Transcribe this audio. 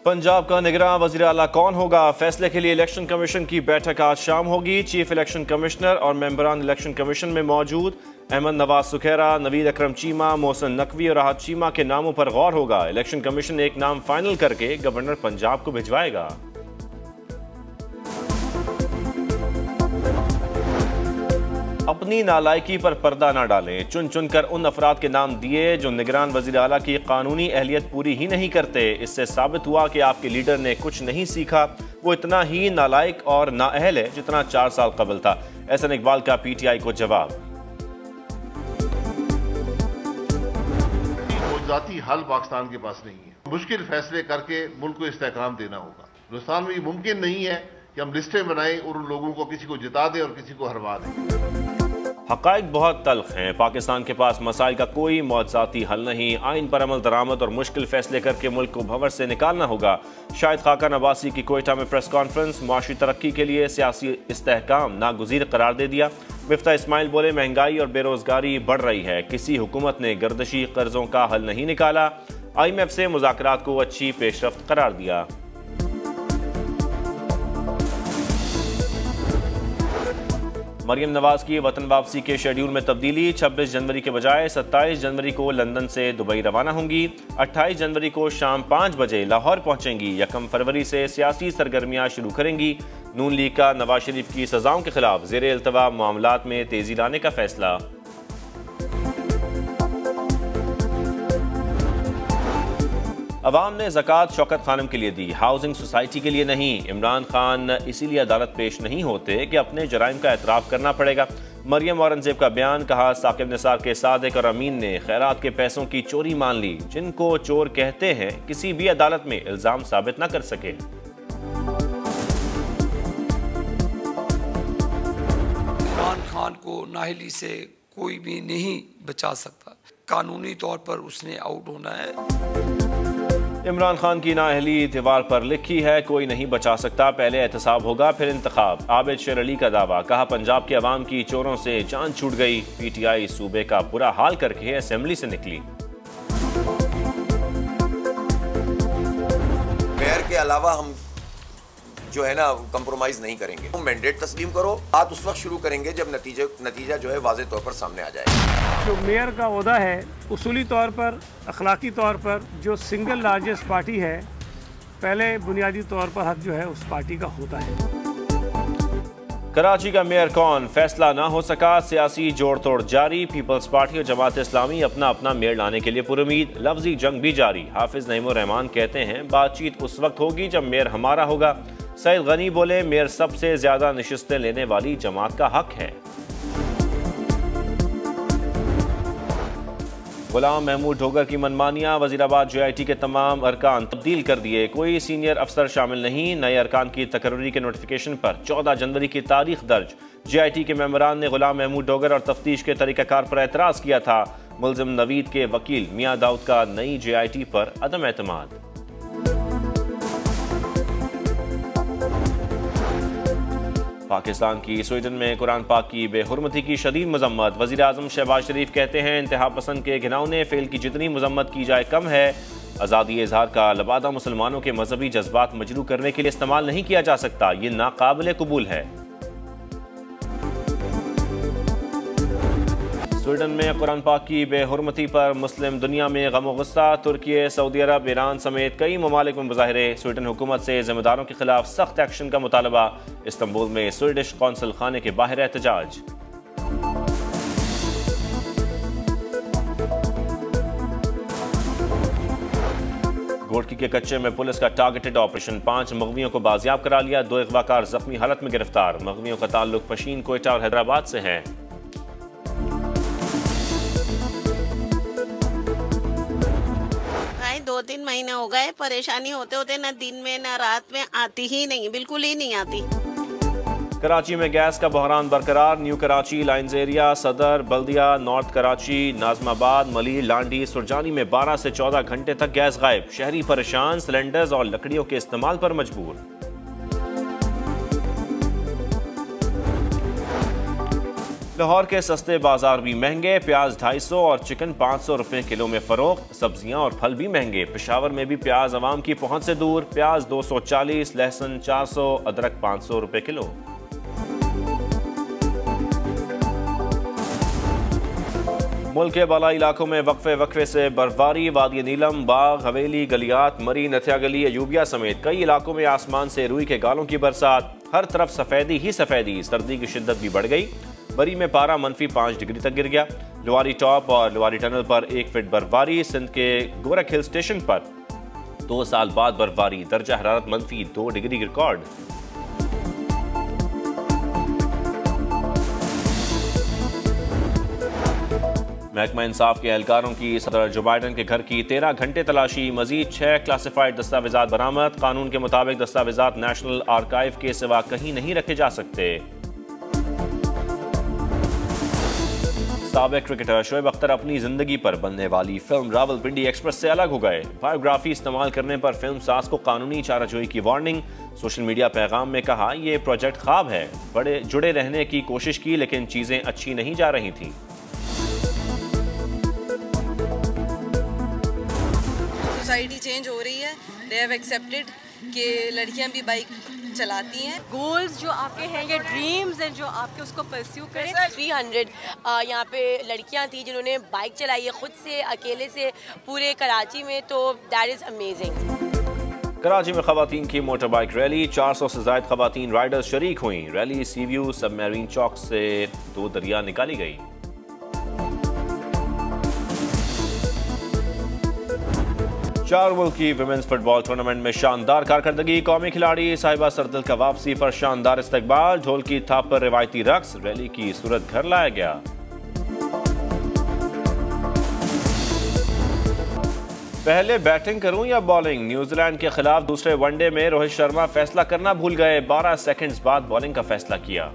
पंजाब का निगरान वज़ीर आला कौन होगा? फैसले के लिए इलेक्शन कमीशन की बैठक आज शाम होगी। चीफ इलेक्शन कमिश्नर और मेंबरान इलेक्शन कमीशन में मौजूद अहमद नवाज सुखैरा, नवीद अकरम चीमा, मोहसिन नकवी और राहत चीमा के नामों पर गौर होगा। इलेक्शन कमीशन एक नाम फाइनल करके गवर्नर पंजाब को भिजवाएगा। अपनी नालायकी पर पर्दा न डालें। चुन चुन कर उन अफराद के नाम दिए जो निगरान वज़ीर आला की कानूनी अहलियत पूरी ही नहीं करते। इससे साबित हुआ कि आपके लीडर ने कुछ नहीं सीखा। वो इतना ही नालायक और नाअहल है जितना 4 साल कबल था। एहसन इकबाल का PTI को जवाब। जाती हल पाकिस्तान के पास नहीं है। मुश्किल फैसले करके मुल्क को इस्तेहकाम देना होगा। हिंदुस्तान में ये मुमकिन नहीं है कि हम लिस्टें बनाएं और उन लोगों को किसी को जिता दें और किसी को हरवा दें। हक़ाइक़ बहुत तल्ख हैं। पाकिस्तान के पास मसाइल का कोई मौज़ाती हल नहीं। आइन पर अमल दरामद और मुश्किल फैसले करके मुल्क को भंवर से निकालना होगा। शाहिद खाकान अब्बासी की कोयटा में प्रेस कॉन्फ्रेंस। मुआशी तरक्की के लिए सियासी इस्तेहकाम नागुज़ीर करार दे दिया। मिफ्ता इस्माइल बोले, महंगाई और बेरोजगारी बढ़ रही है। किसी हुकूमत ने गर्दशी कर्जों का हल नहीं निकाला। IMF से मुज़ाकरात को अच्छी पेशरफ्त करार दिया। मरियम नवाज की वतन वापसी के शेड्यूल में तब्दीली। 26 जनवरी के बजाय 27 जनवरी को लंदन से दुबई रवाना होंगी। 28 जनवरी को शाम 5 बजे लाहौर पहुंचेंगी। 1 फरवरी से सियासी सरगर्मियां शुरू करेंगी। नून लीग का नवाज शरीफ की सजाओं के खिलाफ ज़ेरे इल्तवा मामलात में तेजी लाने का फैसला। अवाम ने ज़कात शौकत खानम के लिए दी, हाउसिंग सोसाइटी के लिए नहीं। इमरान खान इसीलिए अदालत पेश नहीं होते कि अपने जराइम का एतराफ़ करना पड़ेगा। मरियम औरंगजेब का बयान। कहा, साकिब निसार के सादिक और अमीन ने खैरात के पैसों की चोरी मान ली। जिनको चोर कहते हैं किसी भी अदालत में इल्ज़ाम साबित न कर सके। इमरान खान को नाअहली से कोई भी नहीं बचा सकता। कानूनी तौर पर उसने आउट होना है। इमरान खान की नाअहली दीवार पर लिखी है, कोई नहीं बचा सकता। पहले एहतसाब होगा फिर इंतखाब। आबिद शेर अली का दावा। कहा, पंजाब के अवाम की चोरों से जान छूट गई। PTI सूबे का बुरा हाल करके असेंबली से निकली। मेयर के अलावा हम जो है ना कंप्रोमाइज नहीं करेंगे। तुम मैंडेट तस्लीम करो। बात उस वक्त शुरू करेंगे जब नतीजा जो है वाज़ेह तौर पर सामने आ जाए। जो मेयर का ओहदा है उसूली तौर पर, अखलाकी तौर पर जो सिंगल लार्जेस्ट पार्टी है, पहले बुनियादी तौर पर हक जो है उस पार्टी का होता है। कराची का मेयर कौन? फैसला ना हो सका। सियासी जोड़ तोड़ जारी। पीपल्स पार्टी और जमात इस्लामी अपना अपना मेयर लाने के लिए पुरुमीद। लफ्जी जंग भी जारी। हाफिज नईमुर रहमान कहते हैं, बातचीत उस वक्त होगी जब मेयर हमारा होगा। सईद गनी बोले, मेयर सबसे ज्यादा नशिस्तें लेने वाली जमात का हक है। गुलाम महमूद डोगर की मनमानियां। वजीराबाद JIT के तमाम अरकान तब्दील कर दिए। कोई सीनियर अफसर शामिल नहीं। नए अरकान की तकर्री के नोटिफिकेशन पर 14 जनवरी की तारीख दर्ज। JIT के मेंबरान ने गुलाम महमूद डोगर और तफ्तीश के तरीकाकार पर एतराज़ किया था। मुल्जिम नवीद के वकील मियां दाऊद का नई JIT पर अदम एतमाद। पाकिस्तान की स्वीडन में कुरान पाक की बेहुरमती की शदीद मजम्मत। वज़ीर आज़म शहबाज शरीफ कहते हैं, इंतहा पसंद के घिनौने फेल की जितनी मजम्मत की जाए कम है। आज़ादी इजहार का लबादा मुसलमानों के मजहबी जज्बात मजरू करने के लिए इस्तेमाल नहीं किया जा सकता। ये नाकाबिले कबूल है। स्वीडन में कुरान पाक की बेहुरमती पर मुस्लिम दुनिया में गम गुस्सा। तुर्की, सऊदी अरब, ईरान समेत कई ममालिक में मुजाहरे। स्वीडन हुकूमत से जिम्मेदारों के खिलाफ सख्त एक्शन का मुतालबा। इस्तांबुल में स्वीडिश कौंसल खाने के बाहर एहतजाज। घोटकी के कच्चे में पुलिस का टारगेटेड ऑपरेशन। 5 मगवियों को बाजियाब करा लिया। 2 अगवाकार जख्मी हालत में गिरफ्तार। मगवियों का ताल्लुक पशीन, कोयटा और हैदराबाद से है। 2-3 महीने हो गए। परेशानी होते होते न दिन में न रात में आती ही नहीं, बिल्कुल ही नहीं आती। कराची में गैस का बहरान बरकरार। न्यू कराची, लाइंस एरिया, सदर, बल्दिया, नॉर्थ कराची, नाजमाबाद, मलीर, लांडी, सुरजानी में 12 से 14 घंटे तक गैस गायब। शहरी परेशान। सिलेंडर्स और लकड़ियों के इस्तेमाल पर मजबूर। लाहौर के सस्ते बाजार भी महंगे, प्याज 250 और चिकन 500 रुपए किलो में फरोख्त। सब्जियां और फल भी महंगे, पेशावर में भी प्याज अवाम की पहुंच से दूर। प्याज 240, लहसुन 400, अदरक 500 रुपए किलो। मुल्क के बालाई इलाकों में वक्फे से बर्फबारी। वादी नीलम, बाग, हवेली, गलियात, मरी, नथिया गली, अयूबिया समेत कई इलाकों में आसमान से रुई के गालों की बरसात। हर तरफ सफेदी ही सफेदी। सर्दी की शिद्दत भी बढ़ गई। बरी में पारा -5 डिग्री तक गिर गया। लुवारी टॉप और लुवारी टनल पर 1 फीट बर्फबारी। सिंध के गोरख हिल स्टेशन पर 2 साल बाद बर्फबारी। दर्जा हरारत -2 डिग्री रिकॉर्ड। महकमा इंसाफ के एहलकारों की सदर जो बाइडन के घर की 13 घंटे तलाशी। मजीद 6 क्लासिफाइड दस्तावेजात बरामद। कानून के मुताबिक दस्तावेजात नेशनल आर्काइव के सिवा कहीं नहीं रखे जा सकते। साबिक क्रिकेटर शोएब अख्तर अपनी जिंदगी पर बनने वाली फिल्म रावलपिंडी एक्सप्रेस से अलग हो गए। बायोग्राफी इस्तेमाल करने पर फिल्म साज को कानूनी चाराजोई की वार्निंग। सोशल मीडिया पैगाम में कहा, यह प्रोजेक्ट ख्वाब है। बड़े जुड़े रहने की कोशिश की लेकिन चीजें अच्छी नहीं जा रही थी। सोसाइटी चेंज हो रही है। दे हैव एक्सेप्टेड कि लड़कियां भी बाइक चलाती हैं। गोल्स जो आपके हैं या ड्रीम्स हैं जो आपके उसको परस्यू करें। 300 यहाँ पे लड़कियां थी जिन्होंने बाइक चलाई है खुद से अकेले से पूरे कराची में, तो दैट इज़ अमेजिंग। कराची में खवातीन की मोटर बाइक रैली। 400 से ज्यादा खवातीन राइडर्स शरीक हुई। रैली सीव्यू सबमरीन चौक से 2 दरिया निकाली गई। चार मुल्क की विमेंस फुटबॉल टूर्नामेंट में शानदार कारकर्दगी। कौमी खिलाड़ी साहिबा सरदिल का वापसी पर शानदार इस्तकबाल। ढोल की थाप पर रिवायती रक्स। रैली की सूरत घर लाया गया। पहले बैटिंग करूं या बॉलिंग? न्यूजीलैंड के खिलाफ दूसरे वनडे में रोहित शर्मा फैसला करना भूल गए। 12 सेकंड्स बाद बॉलिंग का फैसला किया।